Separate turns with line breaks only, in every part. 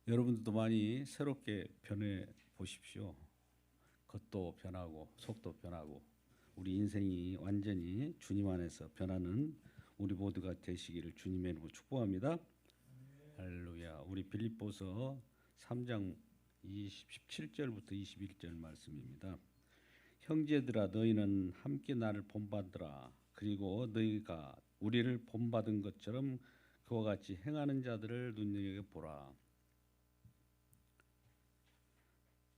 여러분들도 많이 새롭게 변해 보십시오. 겉도 변하고 속도 변하고 우리 인생이 완전히 주님 안에서 변하는 우리 모두가 되시기를 주님의 이름으로 축복합니다. 할렐루야. 우리 빌립보서 3장 17절부터 21절 말씀입니다. 형제들아 너희는 함께 나를 본받으라. 그리고 너희가 우리를 본받은 것처럼 그와 같이 행하는 자들을 눈여겨보라.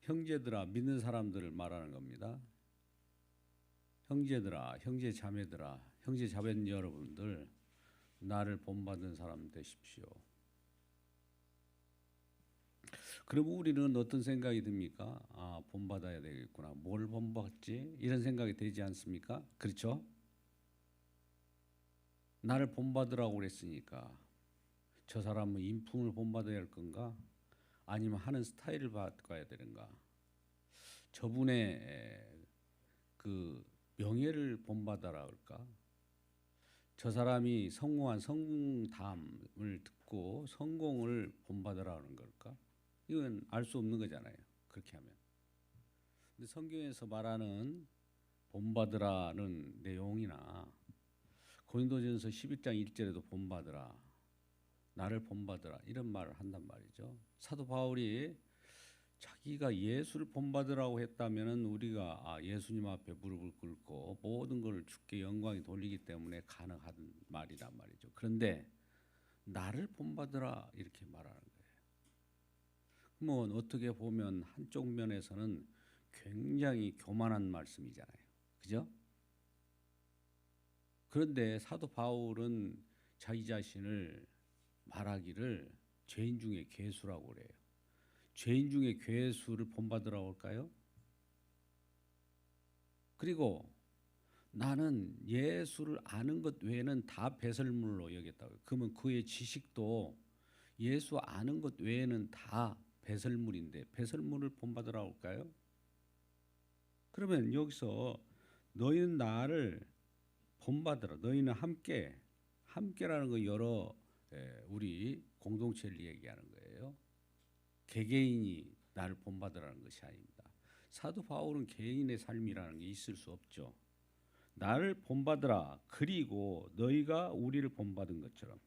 형제들아, 믿는 사람들을 말하는 겁니다. 형제들아, 형제 자매들아, 형제 자매 여러분들, 나를 본받은 사람 되십시오. 그럼 우리는 어떤 생각이 듭니까? 아, 본받아야 되겠구나. 뭘 본받지? 이런 생각이 되지 않습니까? 그렇죠? 나를 본받으라고 그랬으니까 저 사람은 인품을 본받아야 할 건가? 아니면 하는 스타일을 바꿔야 되는가? 저분의 그 명예를 본받아라 할까? 저 사람이 성공한 성담을 듣고 성공을 본받으라 하는 걸까? 이건 알 수 없는 거잖아요. 그렇게 하면. 근데 성경에서 말하는 본받으라는 내용이나 고린도전서 11장 1절에도 본받으라, 나를 본받으라 이런 말을 한단 말이죠. 사도 바울이 자기가 예수를 본받으라고 했다면은 우리가 예수님 앞에 무릎을 꿇고 모든 것을 주께 영광이 돌리기 때문에 가능한 말이란 말이죠. 그런데 나를 본받으라 이렇게 말하는 거예요. 그러면 어떻게 보면 한쪽 면에서는 굉장히 교만한 말씀이잖아요. 그죠? 그런데 사도 바울은 자기 자신을 말하기를 죄인 중에 괴수라고 그래요. 죄인 중에 괴수를 본받으라고 할까요? 그리고 나는 예수를 아는 것 외에는 다 배설물로 여겼다고요. 그러면 그의 지식도 예수 아는 것 외에는 다 배설물인데 배설물을 본받으라고 할까요? 그러면 여기서 너희는 나를 본받으라. 너희는 함께라는 거 여러 우리 공동체를 얘기하는 거예요. 개개인이 나를 본받으라는 것이 아닙니다. 사도 바울은 개인의 삶이라는 게 있을 수 없죠. 나를 본받으라. 그리고 너희가 우리를 본받은 것처럼,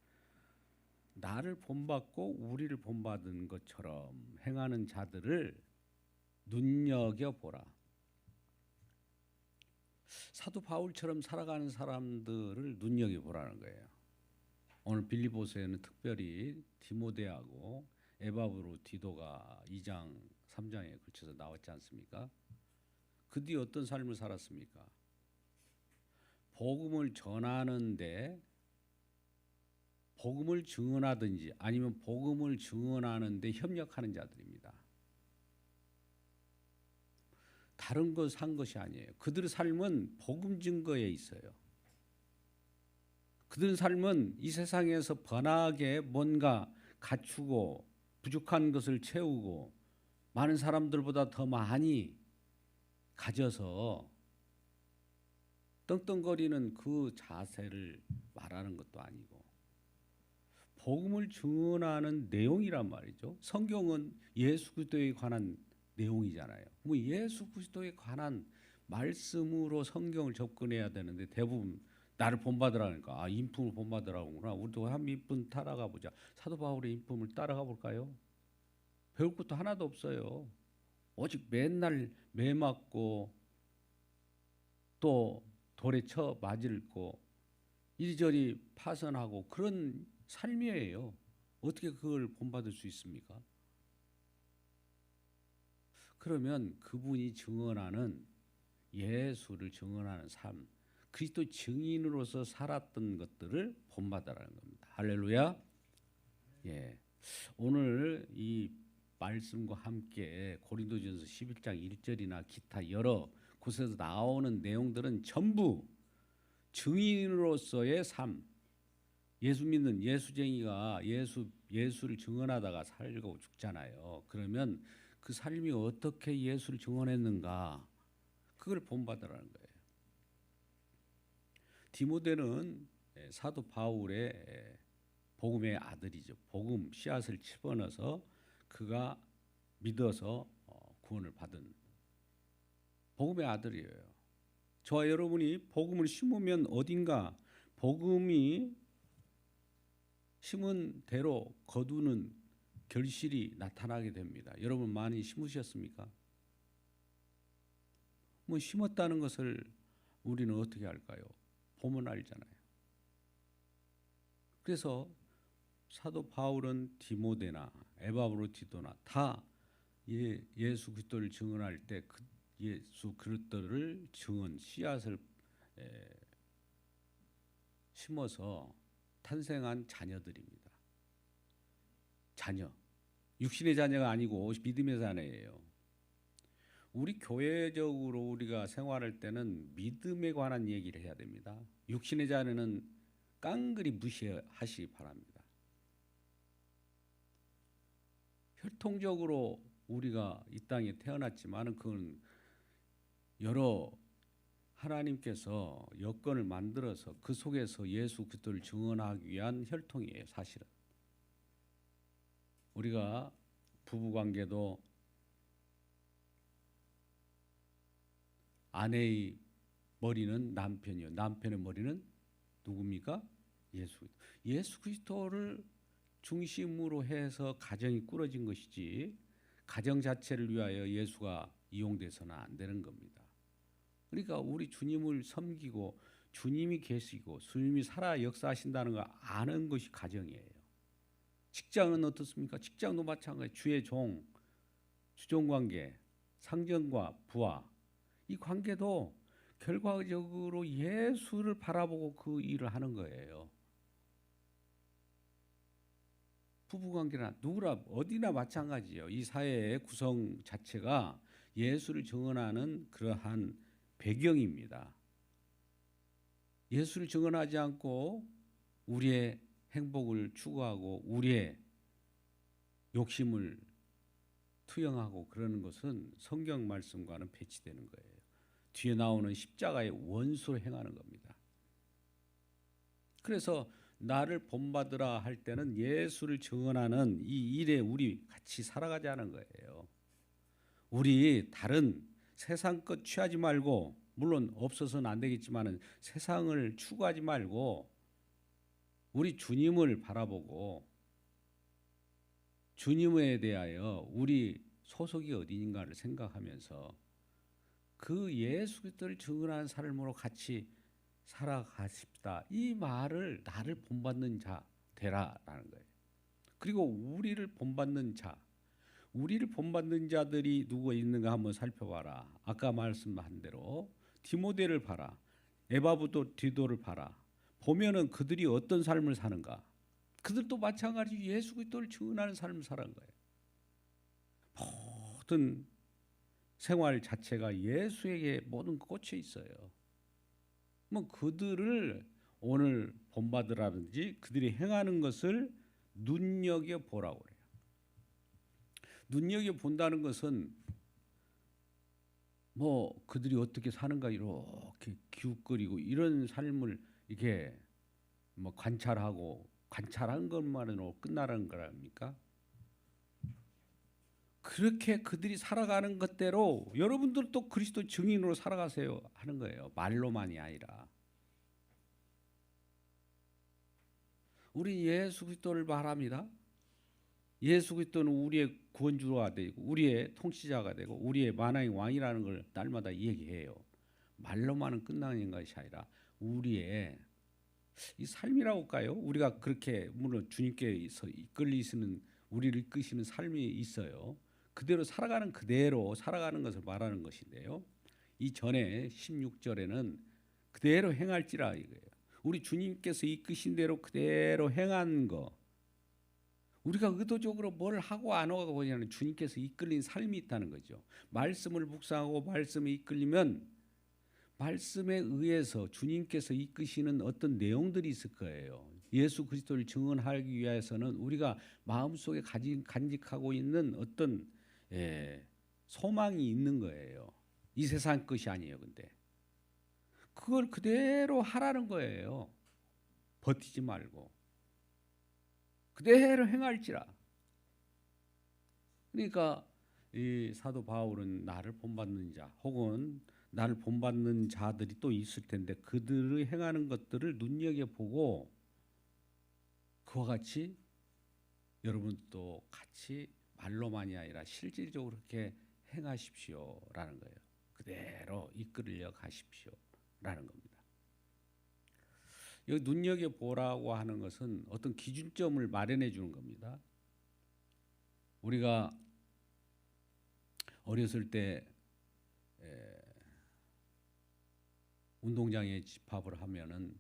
나를 본받고 우리를 본받은 것처럼 행하는 자들을 눈여겨보라. 사도 바울처럼 살아가는 사람들을 눈여겨보라는 거예요. 오늘 빌립보서에는 특별히 디모데하고 에바브로 디도가 2장 3장에 걸쳐서 나왔지 않습니까? 그 뒤에 어떤 삶을 살았습니까? 복음을 전하는데 복음을 증언하든지 아니면 복음을 증언하는데 협력하는 자들입니다. 다른 것 산 것이 아니에요. 그들의 삶은 복음 증거에 있어요. 그들의 삶은 이 세상에서 번하게 뭔가 갖추고 부족한 것을 채우고 많은 사람들보다 더 많이 가져서 떵떵거리는 그 자세를 말하는 것도 아니고 복음을 증언하는 내용이란 말이죠. 성경은 예수 그리스도에 관한 내용이잖아요. 뭐 예수 그리스도에 관한 말씀으로 성경을 접근해야 되는데 대부분 나를 본받으라니까 인품을 본받으라고구나. 우리도 한 인품 따라가 보자. 사도 바울의 인품을 따라가 볼까요? 배울 것도 하나도 없어요. 오직 맨날 매 맞고 또 돌에 쳐 맞을고 이리저리 파선하고 그런 삶이에요. 어떻게 그걸 본받을 수 있습니까? 그러면 그분이 증언하는 예수를 증언하는 삶, 그리스도 증인으로서 살았던 것들을 본받으라는 겁니다. 할렐루야. 예. 오늘 이 말씀과 함께 고린도전서 11장 1절이나 기타 여러 곳에서 나오는 내용들은 전부 증인으로서의 삶, 예수 믿는 예수쟁이가 예수를 증언하다가 살고 죽잖아요. 그러면 그 삶이 어떻게 예수를 증언했는가, 그걸 본받으라는 거예요. 디모데는 사도 바울의 복음의 아들이죠. 복음 씨앗을 집어넣어서 그가 믿어서 구원을 받은 복음의 아들이에요. 저와 여러분이 복음을 심으면 어딘가 복음이 심은 대로 거두는 결실이 나타나게 됩니다. 여러분 많이 심으셨습니까? 뭐 심었다는 것을 우리는 어떻게 알까요? 보면 알잖아요. 그래서 사도 바울은 디모데나 에바브로디도나 다 예수 그리스도를 증언할 때 예수 그리스도를 증언 씨앗을 심어서 탄생한 자녀들입니다. 자녀. 육신의 자녀가 아니고 믿음의 자녀예요. 우리 교회적으로 우리가 생활할 때는 믿음에 관한 얘기를 해야 됩니다. 육신의 자녀는 깡그리 무시하시기 바랍니다. 혈통적으로 우리가 이 땅에 태어났지만 그건 여러 하나님께서 여건을 만들어서 그 속에서 예수 그리스도를 증언하기 위한 혈통이에요. 사실은 우리가 부부관계도 아내의 머리는 남편이요, 남편의 머리는 누굽니까? 예수 그리스도를 중심으로 해서 가정이 꾸려진 것이지 가정 자체를 위하여 예수가 이용돼서는 안 되는 겁니다. 그러니까 우리 주님을 섬기고 주님이 계시고 주님이 살아 역사하신다는 걸 아는 것이 가정이에요. 직장은 어떻습니까? 직장도 마찬가지. 주의 종, 주종관계, 상전과 부하 이 관계도 결과적으로 예수를 바라보고 그 일을 하는 거예요. 부부관계나 누구나 어디나 마찬가지예요. 이 사회의 구성 자체가 예수를 증언하는 그러한 배경입니다. 예수를 증언하지 않고 우리의 행복을 추구하고 우리의 욕심을 투영하고 그러는 것은 성경 말씀과는 배치되는 거예요. 뒤에 나오는 십자가의 원수로 행하는 겁니다. 그래서 나를 본받으라 할 때는 예수를 증언하는 이 일에 우리 같이 살아가자는 거예요. 우리 다른 세상 것 취하지 말고, 물론 없어서는 안 되겠지만 세상을 추구하지 말고 우리 주님을 바라보고 주님에 대하여 우리 소속이 어디인가를 생각하면서 그 예수 그리스도를 증언하는 삶으로 같이 살아가십시다. 이 말을 나를 본받는 자 되라라는 거예요. 그리고 우리를 본받는 자, 우리를 본받는 자들이 누구 있는가 한번 살펴봐라. 아까 말씀한 대로 디모데를 봐라. 에바브로디도를 봐라. 보면은 그들이 어떤 삶을 사는가. 그들도 마찬가지 예수 그리스도를 증언하는 삶을 사는 거예요. 모든 생활 자체가 예수에게 모든 꽂혀 있어요. 뭐 그들을 오늘 본받으라든지 그들이 행하는 것을 눈여겨 보라고 그래요. 눈여겨 본다는 것은 뭐 그들이 어떻게 사는가 이렇게 기웃거리고 이런 삶을 이렇게 뭐 관찰한 것만으로 끝나는 거랍니까? 그렇게 그들이 살아가는 것대로 여러분들도 그리스도 증인으로 살아가세요 하는 거예요. 말로만이 아니라. 우리 예수 그리스도를 말합니다. 예수 그리스도는 우리의 구원주가 되고 우리의 통치자가 되고 우리의 만왕의 왕이라는 걸 날마다 얘기해요. 말로만은 끝나는 것이 아니라 우리의 이 삶이라고 할까요? 우리가 그렇게 물론 주님께서 이끌리시는 우리를 이끄시는 삶이 있어요. 그대로 살아가는 것을 말하는 것인데요. 이 전에 16절에는 그대로 행할지라 이거예요. 우리 주님께서 이끄신 대로 그대로 행한 거. 우리가 의도적으로 뭘 하고 안 하고 보냐면 주님께서 이끌린 삶이 있다는 거죠. 말씀을 묵상하고 말씀에 이끌리면 말씀에 의해서 주님께서 이끄시는 어떤 내용들이 있을 거예요. 예수 그리스도를 증언하기 위해서는 우리가 마음속에 간직하고 있는 어떤 소망이 있는 거예요. 이 세상 것이 아니에요. 근데 그걸 그대로 하라는 거예요. 버티지 말고 그대로 행할지라. 그러니까 이 사도 바울은 나를 본받는 자 혹은 나를 본받는 자들이 또 있을 텐데 그들의 행하는 것들을 눈여겨보고 그와 같이 여러분도 같이 말로만이 아니라 실질적으로 그렇게 행하십시오라는 거예요. 그대로 이끌려 가십시오라는 겁니다. 여기 눈여겨보라고 하는 것은 어떤 기준점을 마련해 주는 겁니다. 우리가 어렸을 때 운동장에 집합을 하면은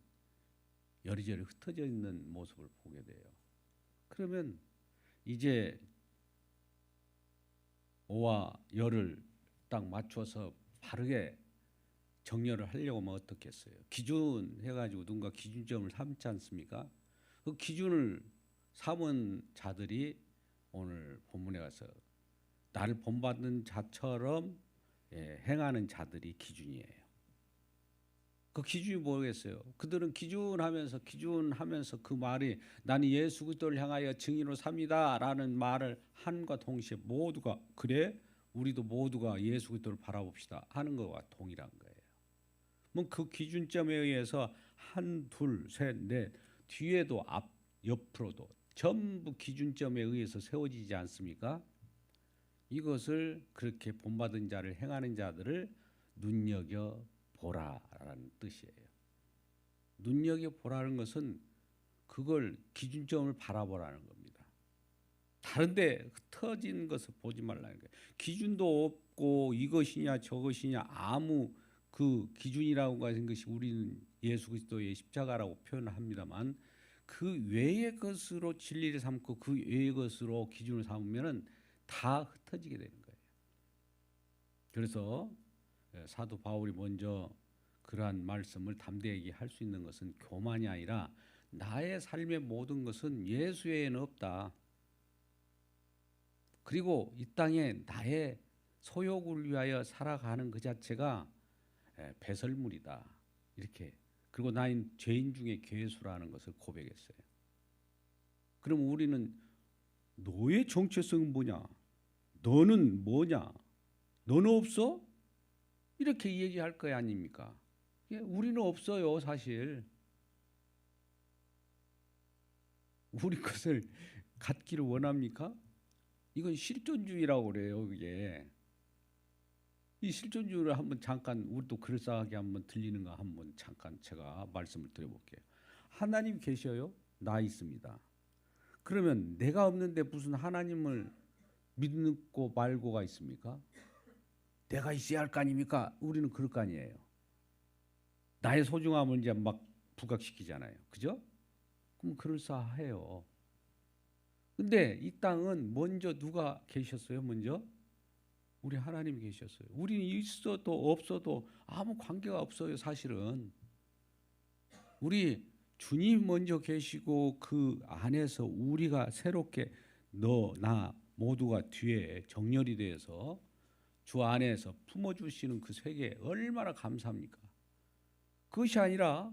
여리저리 흩어져 있는 모습을 보게 돼요. 그러면 이제 오와 열을 딱 맞춰서 바르게 정렬을 하려고 하면 어떻겠어요? 기준 해가지고 누군가 기준점을 삼지 않습니까? 그 기준을 삼은 자들이 오늘 본문에 가서 나를 본받는 자처럼 행하는 자들이 기준이에요. 그 기준이 뭐겠어요? 그들은 기준하면서 그 말이 나는 예수 그리스도를 향하여 증인으로 삽니다라는 말을 함과 동시에 모두가 그래 우리도 모두가 예수 그리스도를 바라봅시다 하는 것과 동일한 거예요. 뭐 그 기준점에 의해서 한, 둘, 셋, 넷 뒤에도 앞, 옆으로도 전부 기준점에 의해서 세워지지 않습니까? 이것을 그렇게 본받은 자를 행하는 자들을 눈여겨 보라라는 뜻이에요. 눈여겨 보라는 것은 그걸 기준점을 바라보라는 겁니다. 다른데 흩어진 것을 보지 말라는 거예요. 기준도 없고 이것이냐 저것이냐 아무 그 기준이라고 하는 것이 우리는 예수 그리스도의 십자가라고 표현을 합니다만 그 외의 것으로 진리를 삼고 그 외의 것으로 기준을 삼으면은 다 흩어지게 되는 거예요. 그래서 사도 바울이 먼저 그러한 말씀을 담대하게 할 수 있는 것은 교만이 아니라 나의 삶의 모든 것은 예수 외에는 없다. 그리고 이 땅에 나의 소욕을 위하여 살아가는 그 자체가 배설물이다. 이렇게. 그리고 나는 죄인 중에 괴수라는 것을 고백했어요. 그럼 우리는 너의 정체성은 뭐냐? 너는 뭐냐? 너는 없어? 이렇게 얘기할 거 아닙니까? 우리는 없어요, 사실. 우리 것을 갖기를 원합니까? 이건 실존주의라고 그래요, 이게. 이 실존주의를 한번 잠깐 우리도 그럴싸하게 한번 들리는 거 한번 잠깐 제가 말씀을 드려볼게요. 하나님 계셔요? 나 있습니다. 그러면 내가 없는데 무슨 하나님을 믿고 말고가 있습니까? 내가 있어야 할 거 아닙니까? 우리는 그럴 거 아니에요. 나의 소중함을 이제 막 부각시키잖아요. 그죠? 그럼 그럴싸해요. 근데 이 땅은 먼저 누가 계셨어요? 먼저? 우리 하나님이 계셨어요. 우리는 있어도 없어도 아무 관계가 없어요. 사실은. 우리 주님 먼저 계시고 그 안에서 우리가 새롭게 너, 나 모두가 뒤에 정렬이 되어서 주 안에서 품어주시는 그 세계 얼마나 감사합니까? 그것이 아니라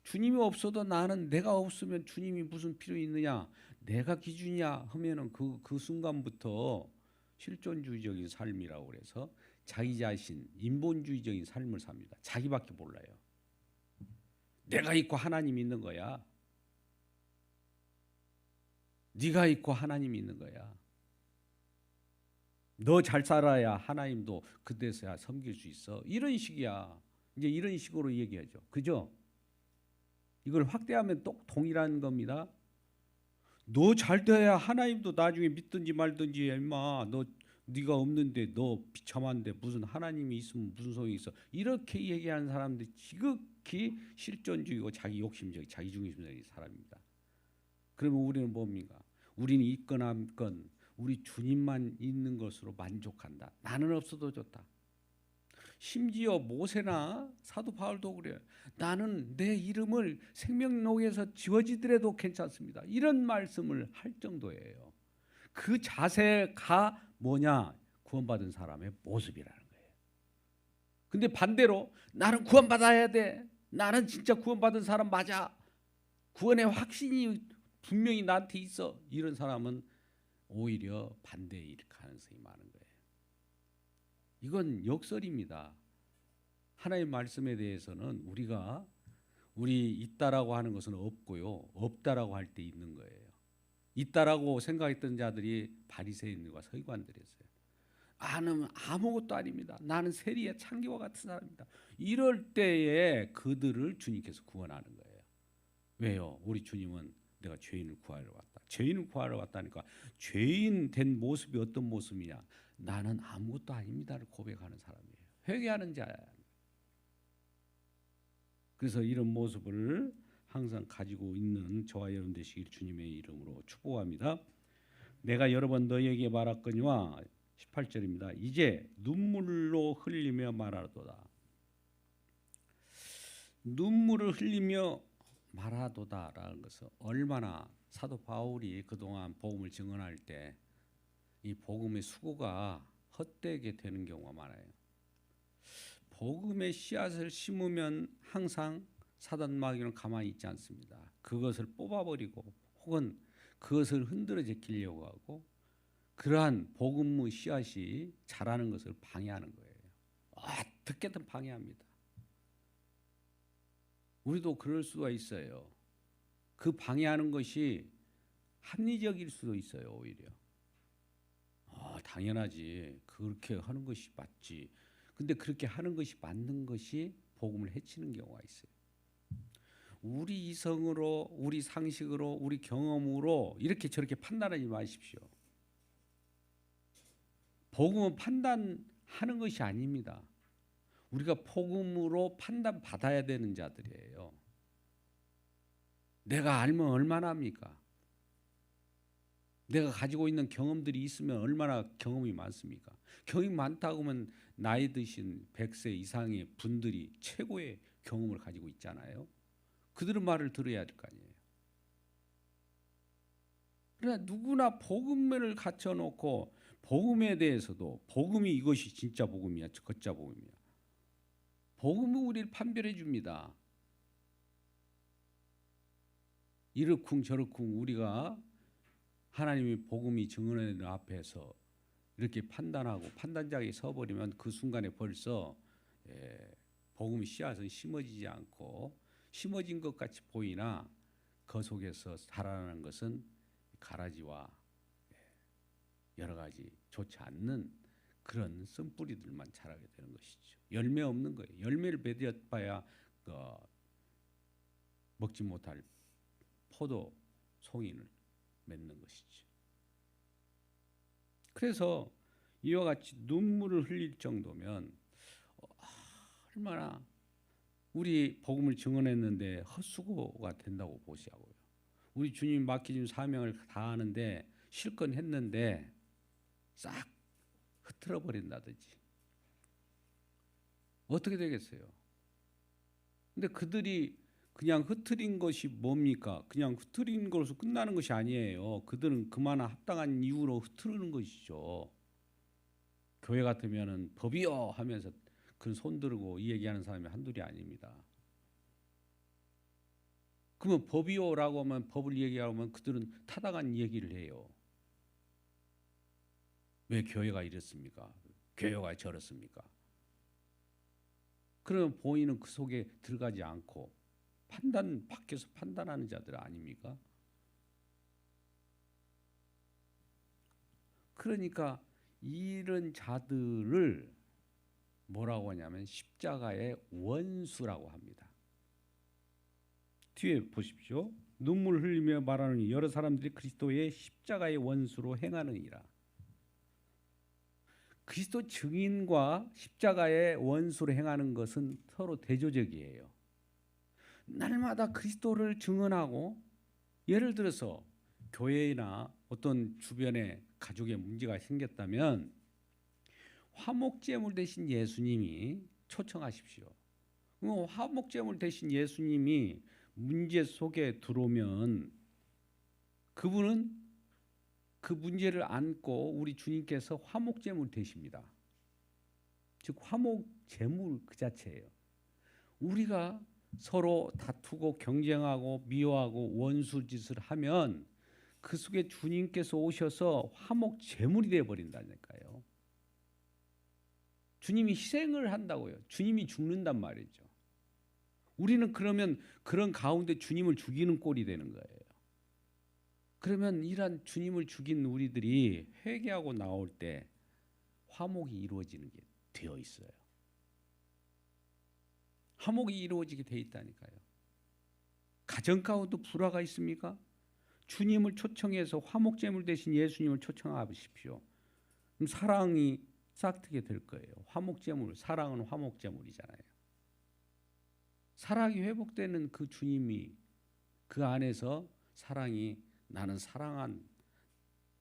주님이 없어도 나는 내가 없으면 주님이 무슨 필요 있느냐? 내가 기준이야 하면은 그 순간부터 실존주의적인 삶이라고 그래서 자기 자신, 인본주의적인 삶을 삽니다. 자기밖에 몰라요. 내가 있고 하나님이 있는 거야. 네가 있고 하나님이 있는 거야. 너 잘 살아야 하나님도 그때서야 섬길 수 있어. 이런 식이야. 이제 이런 식으로 얘기하죠. 그죠? 이걸 확대하면 또 동일한 겁니다. 너 잘 돼야 하나님도 나중에 믿든지 말든지 임마. 네가 없는데 너 비참한데 무슨 하나님이 있으면 무슨 소용이 있어. 이렇게 얘기하는 사람들이 지극히 실존주의고 자기 욕심적인 자기 중심적인 사람입니다. 그러면 우리는 뭡니까? 우리는 있건 없건 우리 주님만 있는 것으로 만족한다. 나는 없어도 좋다. 심지어 모세나 사도 바울도 그래요. 나는 내 이름을 생명록에서 지워지더라도 괜찮습니다. 이런 말씀을 할 정도예요. 그 자세가 뭐냐? 구원받은 사람의 모습이라는 거예요. 근데 반대로 나는 구원받아야 돼. 나는 진짜 구원받은 사람 맞아. 구원의 확신이 분명히 나한테 있어. 이런 사람은 오히려 반대일 가능성이 많은 거예요. 이건 역설입니다. 하나님의 말씀에 대해서는 우리 있다라고 하는 것은 없고요, 없다라고 할 때 있는 거예요. 있다라고 생각했던 자들이 바리새인들과 서기관들이었어요. 나는 아무것도 아닙니다. 나는 세리의 창기와 같은 사람입니다. 이럴 때에 그들을 주님께서 구원하는 거예요. 왜요? 우리 주님은 내가 죄인을 구하러 왔다. 죄인을 구하러 왔다니까 죄인 된 모습이 어떤 모습이냐? 나는 아무것도 아닙니다를 고백하는 사람이에요. 회개하는 자야. 그래서 이런 모습을 항상 가지고 있는 저와 여러분 되시길 주님의 이름으로 축복합니다. 내가 여러 번 너희에게 말했거니와 18절입니다. 이제 눈물로 흘리며 말하도다. 눈물을 흘리며 말하도다라는 것은 얼마나 사도 바울이 그동안 복음을 증언할 때 이 복음의 수고가 헛되게 되는 경우가 많아요. 복음의 씨앗을 심으면 항상 사단 마귀는 가만히 있지 않습니다. 그것을 뽑아버리고 혹은 그것을 흔들어 제끼려고 하고 그러한 복음의 씨앗이 자라는 것을 방해하는 거예요. 어떻게든 방해합니다. 우리도 그럴 수가 있어요. 그 방해하는 것이 합리적일 수도 있어요. 오히려 당연하지. 그렇게 하는 것이 맞지. 근데 그렇게 하는 것이 맞는 것이 복음을 해치는 경우가 있어요. 우리 이성으로, 우리 상식으로, 우리 경험으로 이렇게 저렇게 판단하지 마십시오. 복음은 판단하는 것이 아닙니다. 우리가 복음으로 판단받아야 되는 자들이에요. 내가 알면 얼마나 합니까? 내가 가지고 있는 경험들이 있으면 얼마나 경험이 많습니까? 경험이 많다고 하면 나이 드신 100세 이상의 분들이 최고의 경험을 가지고 있잖아요. 그들의 말을 들어야 될 거 아니에요. 그러나 누구나 복음을 갖춰놓고 복음에 대해서도 복음이 이것이 진짜 복음이야, 가짜 복음이야. 복음은 우리를 판별해 줍니다. 이러쿵 저러쿵 우리가 하나님의 복음이 증언하는 앞에서 이렇게 판단하고 판단장에 서버리면 그 순간에 벌써 복음의 씨앗은 심어지지 않고 심어진 것 같이 보이나 그 속에서 자라나는 것은 가라지와 여러 가지 좋지 않는 그런 쓴뿌리들만 자라게 되는 것이죠. 열매 없는 거예요. 열매를 맺어봐야 먹지 못할 포도 송이를 맺는 것이죠. 그래서 이와 같이 눈물을 흘릴 정도면 얼마나 우리 복음을 증언했는데 헛수고가 된다고 보시라고요. 우리 주님 맡기신 사명을 다 하는데 실컷 했는데 싹 흐트러 버린다든지 어떻게 되겠어요? 근데 그들이 그냥 흐트린 것이 뭡니까? 그냥 흐트린 것으로 끝나는 것이 아니에요. 그들은 그만한 합당한 이유로 흐트르는 것이죠. 교회 같으면은 법이요 하면서 그런 손 들고 이 얘기하는 사람이 한둘이 아닙니다. 그러면 법이요라고 하면 법을 얘기하면 그들은 타당한 얘기를 해요. 왜 교회가 이렇습니까? 교회가 저렇습니까? 그러면 본인은 그 속에 들어가지 않고 밖에서 판단하는 자들 아닙니까? 그러니까 이런 자들을 뭐라고 하냐면 십자가의 원수라고 합니다. 뒤에 보십시오. 눈물 흘리며 말하는 여러 사람들이 그리스도의 십자가의 원수로 행하느니라. 그리스도 증인과 십자가의 원수로 행하는 것은 서로 대조적이에요. 날마다 그리스도를 증언하고 예를 들어서 교회나 어떤 주변에 가족에 문제가 생겼다면 화목제물 대신 예수님이 초청하십시오. 화목제물 대신 예수님이 문제 속에 들어오면 그분은 그 문제를 안고 우리 주님께서 화목제물 되십니다. 즉 화목제물 그 자체예요. 우리가 서로 다투고 경쟁하고 미워하고 원수짓을 하면 그 속에 주님께서 오셔서 화목 제물이 되어 버린다니까요. 주님이 희생을 한다고요. 주님이 죽는단 말이죠. 우리는 그러면 그런 가운데 주님을 죽이는 꼴이 되는 거예요. 그러면 이런 주님을 죽인 우리들이 회개하고 나올 때 화목이 이루어지는 게 되어 있어요. 화목이 이루어지게 돼 있다니까요. 가정 가운데 불화가 있습니까? 주님을 초청해서 화목제물 대신 예수님을 초청하십시오. 그럼 사랑이 싹트게 될 거예요. 화목제물, 사랑은 화목제물이잖아요. 사랑이 회복되는 그 주님이 그 안에서 사랑이 나는 사랑한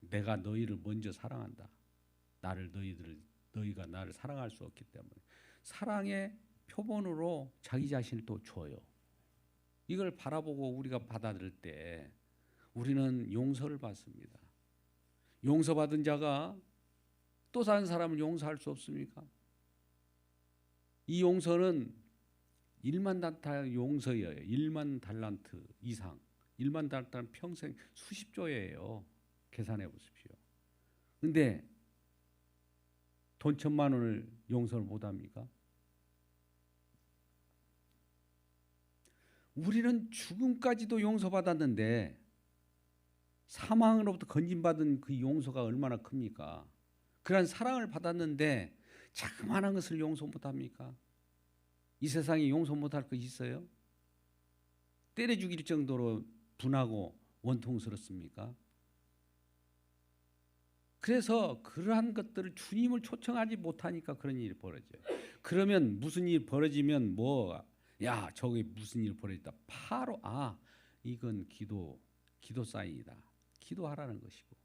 내가 너희를 먼저 사랑한다. 너희가 나를 사랑할 수 없기 때문에 사랑의 표본으로 자기 자신을 또 줘요. 이걸 바라보고 우리가 받아들일 때 우리는 용서를 받습니다. 용서받은 자가 또 다른 사람을 용서할 수 없습니까? 이 용서는 1만 달란트 용서예요. 1만 달란트 이상. 1만 달란트는 평생 수십조예요. 계산해 보십시오. 근데 돈 1,000만 원을 용서를 못 합니까? 우리는 죽음까지도 용서받았는데 사망으로부터 건진받은 그 용서가 얼마나 큽니까? 그런 사랑을 받았는데 자그마한 것을 용서 못합니까? 이 세상에 용서 못할 것이 있어요? 때려 죽일 정도로 분하고 원통스럽습니까? 그래서 그러한 것들을 주님을 초청하지 못하니까 그런 일이 벌어져요. 그러면 무슨 일이 벌어지면 야 저게 무슨 일이 벌어졌다. 바로 이건 기도 사인이다. 기도하라는 것이고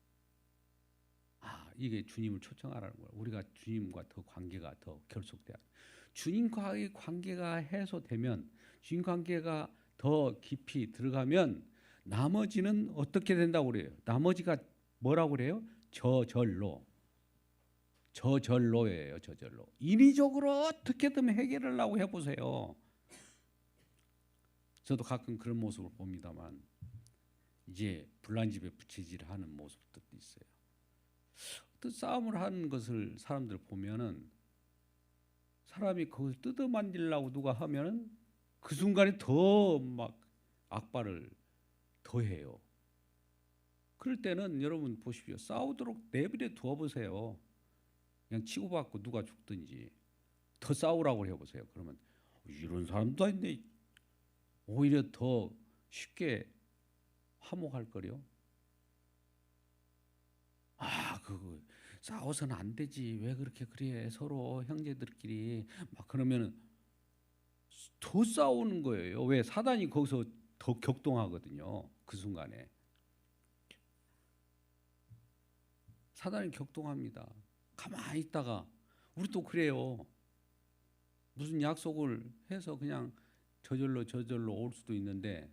이게 주님을 초청하라는 거예요. 우리가 주님과 더 관계가 더 결속돼야 돼요. 주님과의 관계가 해소되면 주님 관계가 더 깊이 들어가면 나머지는 어떻게 된다고 그래요? 나머지가 뭐라고 그래요? 저절로예요. 저절로. 인위적으로 어떻게든 해결을 하려고 해보세요. 저도 가끔 그런 모습을 봅니다만 이제 불난집에 부채질하는 모습들도 있어요. 또 싸움을 하는 것을 사람들 보면은 사람이 그걸 뜯어만지려고 누가 하면은 그 순간에 더 막 악발을 더해요. 그럴 때는 여러분 보십시오. 싸우도록 내버려 두어보세요. 그냥 치고받고 누가 죽든지 더 싸우라고 해보세요. 그러면 이런 사람도 있네. 오히려 더 쉽게 화목할 거요. 그거 싸워서는 안 되지. 왜 그렇게 그래? 서로 형제들끼리 막 그러면은 더 싸우는 거예요. 왜? 사단이 거기서 더 격동하거든요. 그 순간에 사단이 격동합니다. 가만히 있다가 우리 또 그래요. 무슨 약속을 해서 그냥 저절로 올 수도 있는데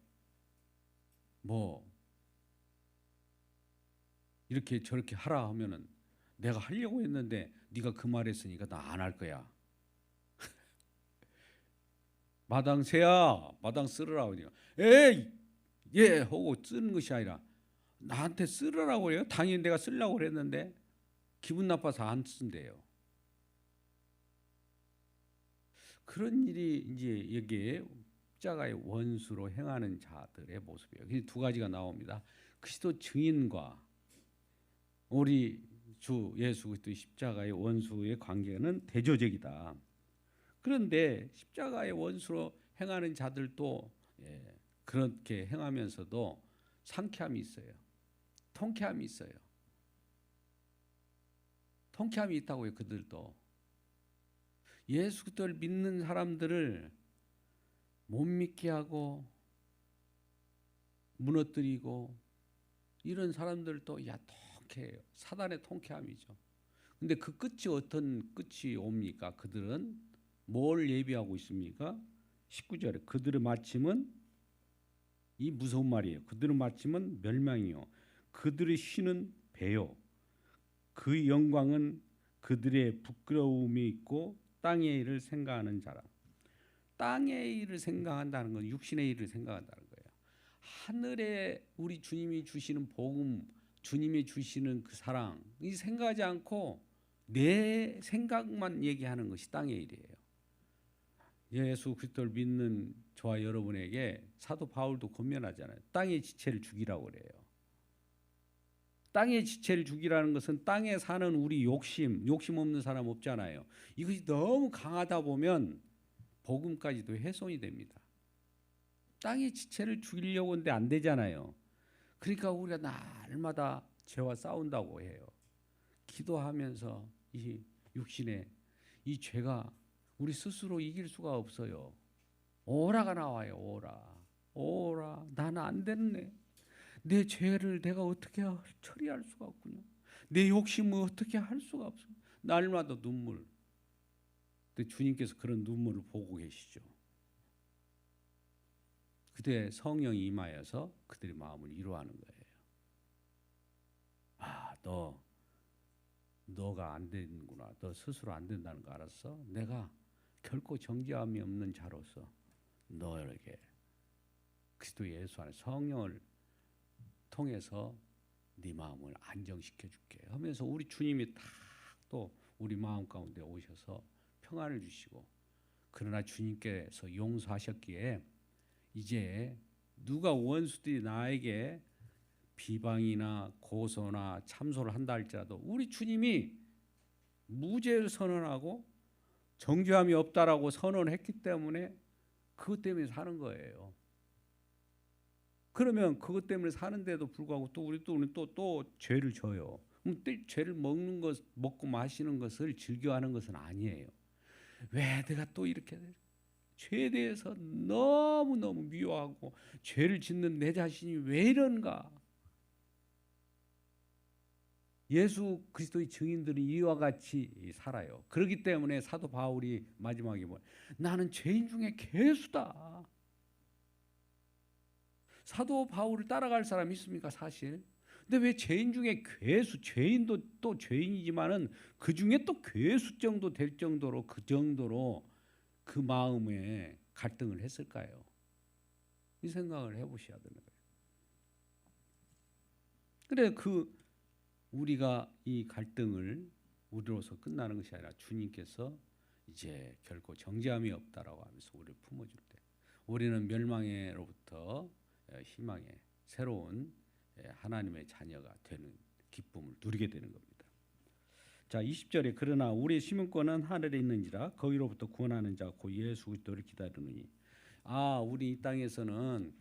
이렇게 저렇게 하라 하면은 내가 하려고 했는데 네가 그 말했으니까 나 안 할 거야. 마당 새야, 마당 쓸으라 그러니까 에이 예 하고 쓰는 것이 아니라 나한테 쓰라고 해요. 당연히 내가 쓰려고 그랬는데 기분 나빠서 안 쓴대요. 그런 일이 이제 여기에 십자가의 원수로 행하는 자들의 모습이에요. 두 가지가 나옵니다. 그리스도 증인과 우리 주 예수 그리스도의 십자가의 원수의 관계는 대조적이다. 그런데 십자가의 원수로 행하는 자들도 그렇게 행하면서도 상쾌함이 있어요. 통쾌함이 있어요. 통쾌함이 있다고요. 그들도 예수 그리스도를 믿는 사람들을 못 믿게 하고 무너뜨리고 이런 사람들도 통쾌해요. 사단의 통쾌함이죠. 근데 그 끝이 어떤 끝이 옵니까? 그들은 뭘 예비하고 있습니까? 19절에 그들의 마침은 이 무서운 말이에요. 그들의 마침은 멸망이요. 그들의 쉬는 배요. 그 영광은 그들의 부끄러움이 있고 땅의 일을 생각하는 자라. 땅의 일을 생각한다는 건 육신의 일을 생각한다는 거예요. 하늘에 우리 주님이 주시는 복음, 주님이 주시는 그 사랑, 이 생각하지 않고 내 생각만 얘기하는 것이 땅의 일이에요. 예수 그리스도를 믿는 저와 여러분에게 사도 바울도 권면하잖아요. 땅의 지체를 죽이라고 그래요. 땅의 지체를 죽이라는 것은 땅에 사는 우리 욕심 없는 사람 없잖아요. 이것이 너무 강하다 보면 복음까지도 훼손이 됩니다. 땅의 지체를 죽이려고 하는데 안 되잖아요. 그러니까 우리가 날마다 죄와 싸운다고 해요. 기도하면서 이 육신의 이 죄가 우리 스스로 이길 수가 없어요. 오라가 나와요. 오라. 나는 안 됐네. 내 죄를 내가 어떻게 처리할 수가 없군요. 내 욕심을 어떻게 할 수가 없어요. 날마다 눈물. 근데 주님께서 그런 눈물을 보고 계시죠. 그때 성령이 임하여서 그들의 마음을 위로하는 거예요. 아, 너가 안 되는구나. 너 스스로 안 된다는 거 알았어? 내가 결코 정죄함이 없는 자로서 너에게 그리스도 예수 안에 성령을 통해서 네 마음을 안정시켜 줄게 하면서 우리 주님이 딱 또 우리 마음 가운데 오셔서 평안을 주시고, 그러나 주님께서 용서하셨기에 이제 누가 원수들이 나에게 비방이나 고소나 참소를 한다 할지라도 우리 주님이 무죄를 선언하고 정죄함이 없다라고 선언했기 때문에 그것 때문에 사는 거예요. 그러면 그것 때문에 사는데도 불구하고 또 우리 또 죄를 져요. 죄를 먹고 마시는 것을 즐겨하는 것은 아니에요. 왜 내가 또 이렇게 죄에 대해서 너무너무 미워하고 죄를 짓는 내 자신이 왜 이런가? 예수 그리스도의 증인들은 이와 같이 살아요. 그렇기 때문에 사도 바울이 마지막에 나는 죄인 중에 괴수다. 사도 바울을 따라갈 사람이 있습니까? 사실. 근데 왜 죄인 중에 괴수, 죄인도 또 죄인이지만은 그 중에 또 괴수 정도 될 정도로 그 마음에 갈등을 했을까요? 이 생각을 해보셔야 되는 거예요. 그래 우리가 이 갈등을 우리로서 끝나는 것이 아니라 주님께서 이제 결코 정죄함이 없다라고 하면서 우리를 품어줄 때 우리는 멸망으로부터 희망의 새로운 하나님의 자녀가 되는 기쁨을 누리게 되는 겁니다. 자, 20절에 그러나 우리의 시민권은 하늘에 있는지라 거기로부터 구원하는 자 곧 예수 그리스도를 기다리느니. 우리 이 땅에서는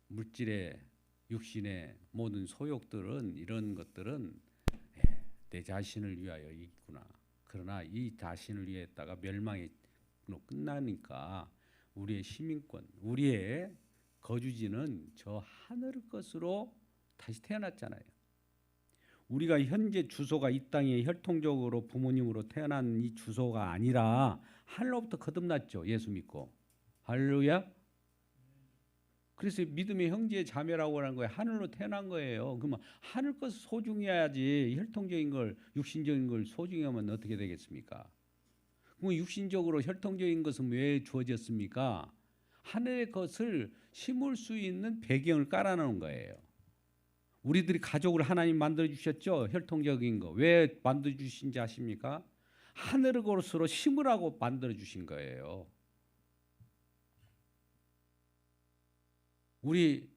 물질의 육신의 모든 소욕들은 이런 것들은 내 자신을 위하여 있구나. 그러나 이 자신을 위했다가 멸망으로 끝나니까 우리의 시민권, 우리의 거주지는 저 하늘 것으로 다시 태어났잖아요. 우리가 현재 주소가 이 땅에 혈통적으로 부모님으로 태어난 이 주소가 아니라 하늘로부터 거듭났죠. 예수 믿고. 할렐루야. 그래서 믿음의 형제 자매라고 하는 거예요. 하늘로 태어난 거예요. 그러면 하늘 것을 소중히 해야지 혈통적인 걸, 육신적인 걸 소중히 하면 어떻게 되겠습니까? 그럼 육신적으로 혈통적인 것은 왜 주어졌습니까? 하늘의 것을 심을 수 있는 배경을 깔아놓은 거예요. 우리들이 가족을 하나님 만들어 주셨죠. 혈통적인 거. 왜 만들어 주신지 아십니까? 하늘의 것으로 심으라고 만들어 주신 거예요. 우리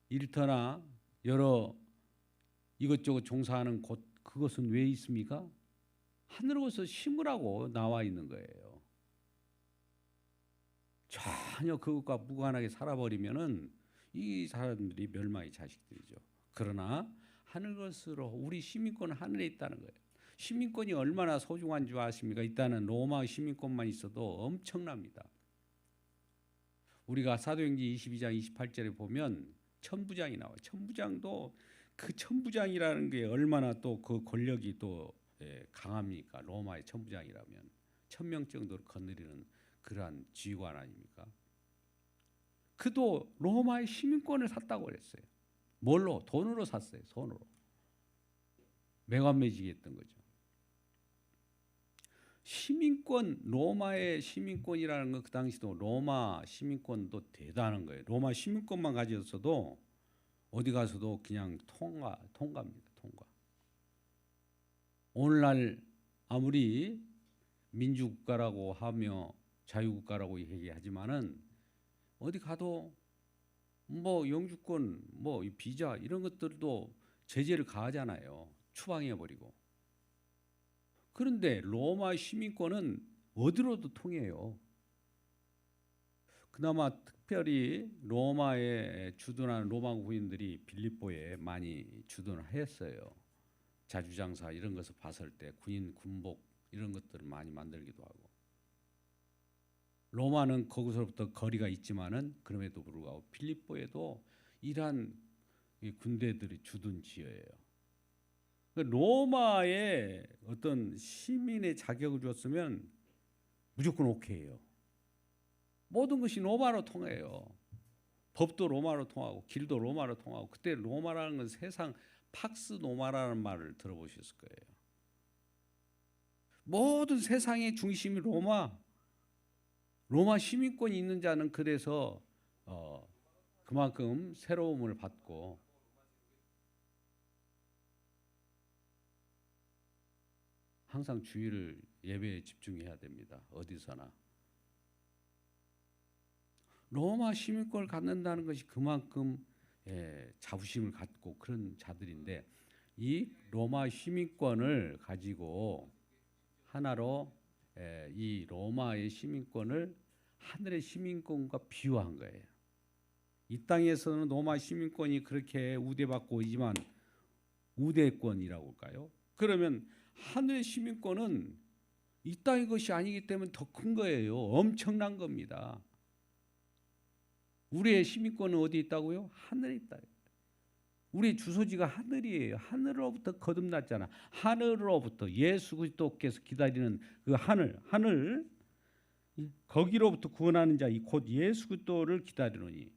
일터나 여러 이것저것 종사하는 곳, 그것은 왜 있습니까? 하늘의 것을 심으라고 나와 있는 거예요. 전혀 그것과 무관하게 살아버리면은 이 사람들이 멸망의 자식들이죠. 그러나 하늘 것으로 우리 시민권은 하늘에 있다는 거예요. 시민권이 얼마나 소중한 줄 아십니까? 일단은 로마 시민권만 있어도 엄청납니다. 우리가 사도행전 22장 28절에 보면 천부장이 나와요. 천부장도 그 천부장이라는 게 얼마나 또 그 권력이 또 강합니까? 로마의 천부장이라면 1000명 정도를 거느리는 그러한 지휘관 아닙니까? 그도 로마의 시민권을 샀다고 그랬어요. 뭘로? 돈으로 샀어요. 손으로. 매관매직했던 거죠. 시민권, 로마의 시민권이라는 거 그 당시도 로마 시민권도 대단한 거예요. 로마 시민권만 가졌어도 어디 가서도 그냥 통과입니다. 통과. 오늘날 아무리 민주국가라고 하며 자유국가라고 얘기하지만은 어디 가도 뭐 영주권, 뭐 비자 이런 것들도 제재를 가하잖아요. 추방해 버리고. 그런데 로마 시민권은 어디로도 통해요. 그나마 특별히 로마에 주둔하는 로마 군인들이 빌립보에 많이 주둔을 했어요. 자주장사 이런 것을 봤을 때 군인 군복 이런 것들을 많이 만들기도 하고. 로마는 거기서부터 거리가 있지만은 그럼에도 불구하고 빌립보에도 이러한 군대들이 주둔 지어예요. 로마에 어떤 시민의 자격을 줬으면 무조건 오케이예요. 모든 것이 로마로 통해요. 법도 로마로 통하고 길도 로마로 통하고. 그때 로마라는 건 세상 팍스 로마라는 말을 들어보셨을 거예요. 모든 세상의 중심이 로마 시민권이 있는 자는 그래서 그만큼 새로움을 받고 항상 주의를 예배에 집중해야 됩니다. 어디서나. 로마 시민권을 갖는다는 것이 그만큼 자부심을 갖고 그런 자들인데 이 로마 시민권을 가지고 하나로 이 로마의 시민권을 하늘의 시민권과 비유한 거예요. 이 땅에서는 로마 시민권이 그렇게 우대받고 있지만 우대권이라고 할까요? 그러면 하늘의 시민권은 이 땅의 것이 아니기 때문에 더 큰 거예요. 엄청난 겁니다. 우리의 시민권은 어디 있다고요? 하늘에 있다. 우리 주소지가 하늘이에요. 하늘로부터 거듭났잖아. 하늘로부터 예수 그리스도께서 기다리는 그 하늘 거기로부터 구원하는 자 곧 예수 그리스도를 기다리노니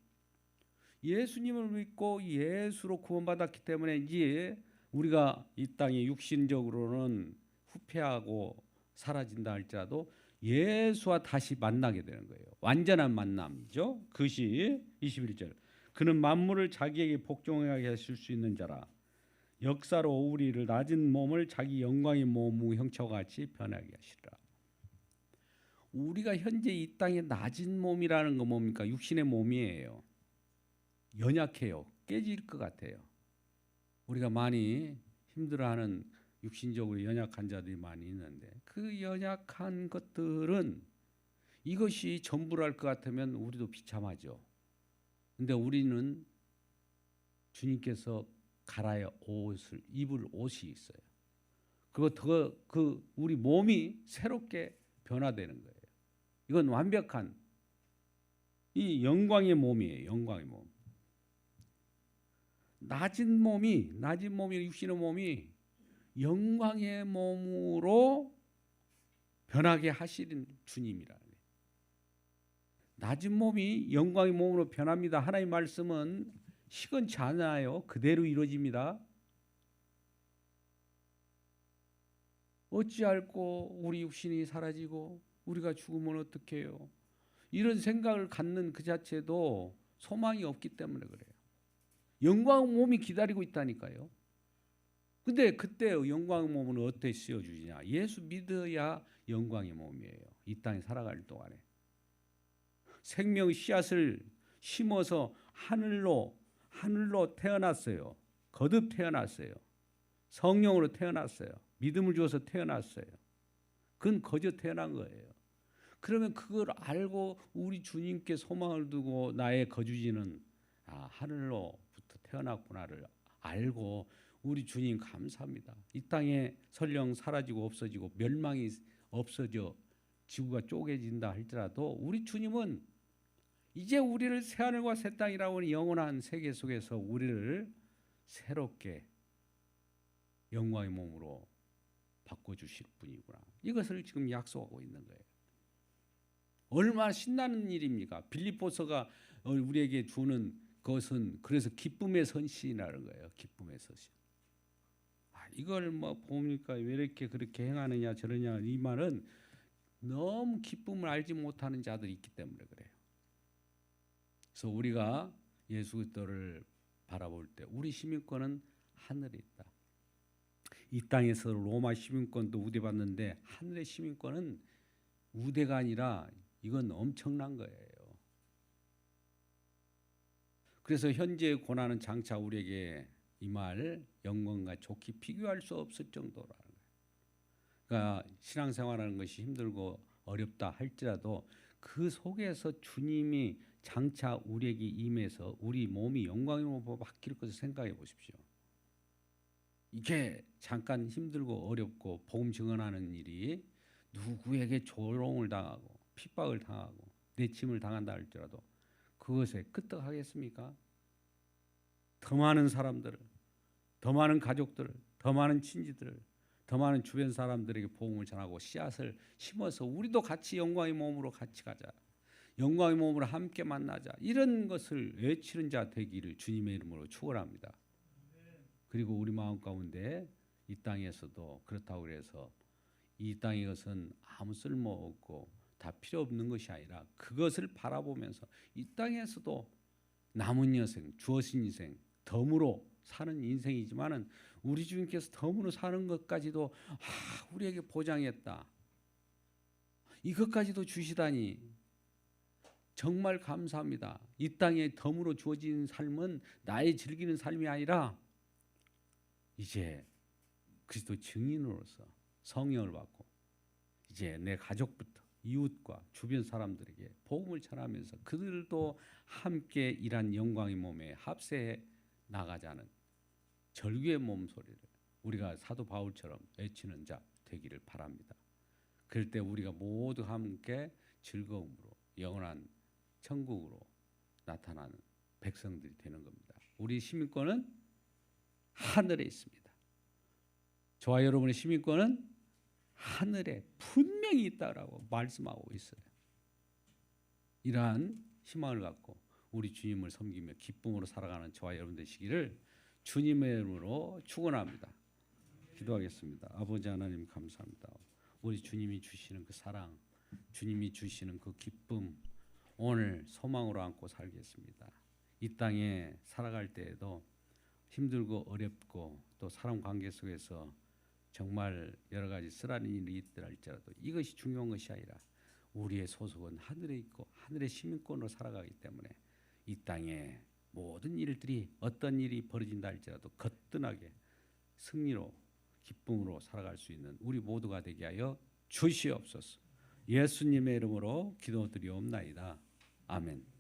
예수님을 믿고 예수로 구원받았기 때문에 이제 우리가 이 땅에 육신적으로는 후패하고 사라진다 할지라도 예수와 다시 만나게 되는 거예요. 완전한 만남이죠. 그것이 21절. 그는 만물을 자기에게 복종하게 하실 수 있는 자라. 역사로 우리를 낮은 몸을 자기 영광의 몸의 형체와 같이 변하게 하시리라. 우리가 현재 이 땅에 낮은 몸이라는 건 뭡니까? 육신의 몸이에요. 연약해요. 깨질 것 같아요. 우리가 많이 힘들어하는 육신적으로 연약한 자들이 많이 있는데 그 연약한 것들은 이것이 전부랄 것 같으면 우리도 비참하죠. 근데 우리는 주님께서 갈아야 입을 옷이 있어요. 그리고 우리 몸이 새롭게 변화되는 거예요. 이건 완벽한 이 영광의 몸이에요. 영광의 몸. 낮은 몸이 육신의 몸이 영광의 몸으로 변하게 하시는 주님이라. 낮은 몸이 영광의 몸으로 변합니다. 하나님의 말씀은 시건치 않아요. 그대로 이루어집니다. 어찌할꼬 우리 육신이 사라지고 우리가 죽으면 어떡해요? 이런 생각을 갖는 그 자체도 소망이 없기 때문에 그래요. 영광의 몸이 기다리고 있다니까요. 근데 그때 영광의 몸은 어떻게 씌워주시냐? 예수 믿어야 영광의 몸이에요. 이 땅에 살아갈 동안에. 생명의 씨앗을 심어서 하늘로 태어났어요. 거듭 태어났어요. 성령으로 태어났어요. 믿음을 주어서 태어났어요. 그건 거저 태어난 거예요. 그러면 그걸 알고 우리 주님께 소망을 두고 나의 거주지는 하늘로부터 태어났구나를 알고 우리 주님 감사합니다. 이 땅에 설령 사라지고 없어지고 멸망이 없어져 지구가 쪼개진다 할지라도 우리 주님은 이제 우리를 새하늘과 새 땅이라고 하는 영원한 세계 속에서 우리를 새롭게 영광의 몸으로 바꿔주실 분이구나. 이것을 지금 약속하고 있는 거예요. 얼마나 신나는 일입니까? 빌립보서가 우리에게 주는 것은 그래서 기쁨의 선신이라는 거예요. 기쁨의 선신. 이걸 뭐 봅니까? 왜 이렇게 그렇게 행하느냐 저러냐 이 말은 너무 기쁨을 알지 못하는 자들이 있기 때문에 그래요. 그래서 우리가 예수 그리스도를 바라볼 때 우리 시민권은 하늘에 있다. 이 땅에서 로마 시민권도 우대받는데 하늘의 시민권은 우대가 아니라 이건 엄청난 거예요. 그래서 현재의 고난은 장차 우리에게 임할 영광과 좋게 비교할 수 없을 정도라는 거예요. 그러니까 신앙생활하는 것이 힘들고 어렵다 할지라도 그 속에서 주님이 장차 우리에게 임해서 우리 몸이 영광으로 바뀔 것을 생각해 보십시오. 이게 잠깐 힘들고 어렵고 복음 증언하는 일이 누구에게 조롱을 당하고 핍박을 당하고 내침을 당한다 할지라도 그것에 끄떡하겠습니까? 더 많은 사람들을, 더 많은 가족들을, 더 많은 친지들을, 더 많은 주변 사람들에게 복음을 전하고 씨앗을 심어서 우리도 같이 영광의 몸으로 같이 가자. 영광의 몸으로 함께 만나자. 이런 것을 외치는 자 되기를 주님의 이름으로 축원합니다. 그리고 우리 마음 가운데 이 땅에서도 그렇다고 해서 이 땅의 것은 아무 쓸모없고 다 필요 없는 것이 아니라 그것을 바라보면서 이 땅에서도 남은 여생, 주어진 인생, 덤으로 사는 인생이지만은 우리 주님께서 덤으로 사는 것까지도 우리에게 보장했다. 이것까지도 주시다니 정말 감사합니다. 이 땅에 덤으로 주어진 삶은 나의 즐기는 삶이 아니라 이제 그리스도 증인으로서 성령을 받고 이제 내 가족부터 이웃과 주변 사람들에게 복음을 전하면서 그들도 함께 일한 영광의 몸에 합세해 나가자는 절규의 몸소리를 우리가 사도 바울처럼 외치는 자 되기를 바랍니다. 그럴 때 우리가 모두 함께 즐거움으로 영원한 천국으로 나타나는 백성들이 되는 겁니다. 우리 시민권은 하늘에 있습니다. 저와 여러분의 시민권은 하늘에 분명히 있다라고 말씀하고 있어요. 이러한 희망을 갖고 우리 주님을 섬기며 기쁨으로 살아가는 저와 여러분 되시기를 주님의 이름으로 축원합니다. 기도하겠습니다. 아버지 하나님 감사합니다. 우리 주님이 주시는 그 사랑, 주님이 주시는 그 기쁨 오늘 소망으로 안고 살겠습니다. 이 땅에 살아갈 때에도 힘들고 어렵고 또 사람 관계 속에서 정말 여러 가지 쓰라린 일이 있더라 할지라도 이것이 중요한 것이 아니라 우리의 소속은 하늘에 있고 하늘의 시민권으로 살아가기 때문에 이 땅에 모든 일들이 어떤 일이 벌어진다 할지라도 거뜬하게 승리로 기쁨으로 살아갈 수 있는 우리 모두가 되게 하여 주시옵소서. 예수님의 이름으로 기도드리옵나이다. 아멘.